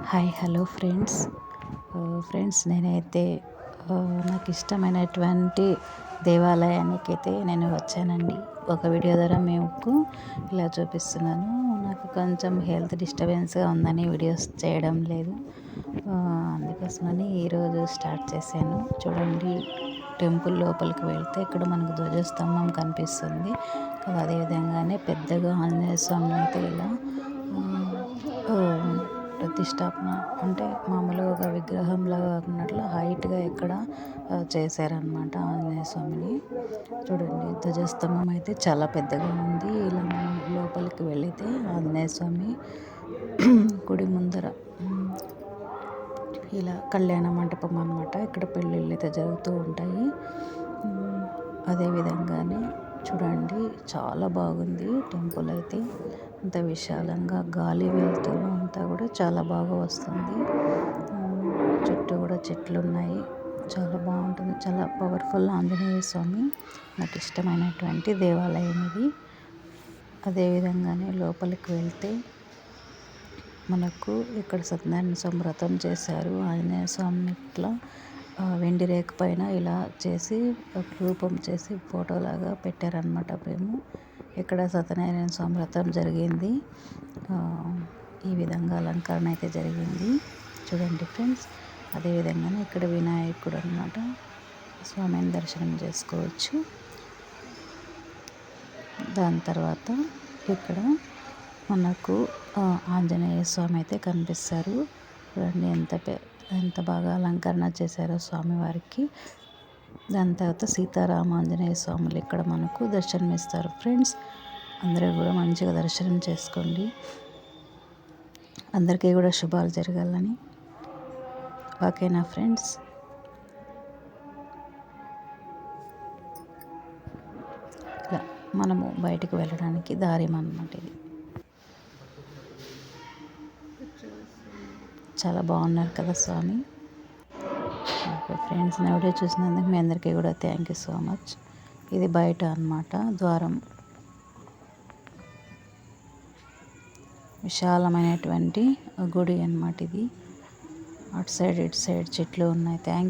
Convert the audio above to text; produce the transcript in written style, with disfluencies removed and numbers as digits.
Hi hello friends. నేనైతే నాకు ఇష్టమైనటువంటి దేవాలయానికైతే నేను వచ్చానండి. ఒక వీడియో ద్వారా మీకు ఇలా చూపిస్తున్నాను. నాకు కొంచెం హెల్త్ డిస్టర్బెన్స్గా ఉందని వీడియోస్ చేయడం లేదు. అందుకోసమని ఈరోజు స్టార్ట్ చేశాను. చూడండి, టెంపుల్ లోపలికి వెళ్తే ఇక్కడ మనకు ధ్వజస్తంభం కనిపిస్తుంది కదా. అదేవిధంగానే పెద్దగా ఆంజనేయ స్వామిని అయితే ఇలా ప్రతిష్టాపన అంటే మామూలుగా ఒక విగ్రహంలాగా ఉన్నట్లు హైట్గా ఇక్కడ చేశారనమాట ఆంజనేయ స్వామిని. చూడండి, ధ్వజస్తంభం అయితే చాలా పెద్దగా ఉంది. ఇలా మనం లోపలికి వెళితే ఆంజనేయ స్వామి గుడి ముందర ఇలా కళ్యాణ మంటపం అనమాట. ఇక్కడ పెళ్ళిళ్ళు అయితే జరుగుతూ ఉంటాయి. అదేవిధంగానే చూడండి, చాలా బాగుంది టెంపుల్ అయితే. అంత విశాలంగా గాలి వెలుతురు అంతా కూడా చాలా బాగా వస్తుంది. చుట్టూ కూడా చెట్లు ఉన్నాయి. చాలా బాగుంటుంది. చాలా పవర్ఫుల్ ఆంజనేయ స్వామి. నాకు ఇష్టమైనటువంటి దేవాలయం ఇది. అదేవిధంగానే లోపలికి వెళ్తే మనకు ఇక్కడ సత్యనారాయణ స్వామి వ్రతం చేశారు. ఆంజనేయ స్వామిని ఇట్లా వెండి రేఖ పైన ఇలా చేసి రూపం చేసి ఫోటోలాగా పెట్టారనమాట మేము. ఇక్కడ సత్యనారాయణ స్వామి వ్రతం జరిగింది. ఈ విధంగా అలంకరణ అయితే జరిగింది. చూడండి ఫ్రెండ్స్. అదేవిధంగానే ఇక్కడ వినాయకుడు అనమాట. స్వామిని దర్శనం చేసుకోవచ్చు. దాని తర్వాత ఇక్కడ మనకు ఆంజనేయ స్వామి అయితే కనిపిస్తారు. చూడండి ఎంత బాగా అలంకరణ చేశారో స్వామివారికి. దాని తర్వాత సీతారామ ఆంజనేయ స్వాములు ఇక్కడ మనకు దర్శనమిస్తారు. ఫ్రెండ్స్, అందరూ కూడా మంచిగా దర్శనం చేసుకోండి. అందరికీ కూడా శుభాలు జరగాలని. ఓకేనా ఫ్రెండ్స్? ఇలా మనము బయటికి వెళ్ళడానికి దారి అన్నమాట ఇది. చాలా బాగున్నారు కదా స్వామి. ఓకే ఫ్రెండ్స్, నా వీడియో చూసినందుకు మీ అందరికీ కూడా థ్యాంక్ యూ సో మచ్. ఇది బయట అన్నమాట ద్వారం. విశాలమైనటువంటి గుడి అన్నమాట ఇది. అటు సైడ్ ఇటు సైడ్ చెట్లు ఉన్నాయి. Thank you.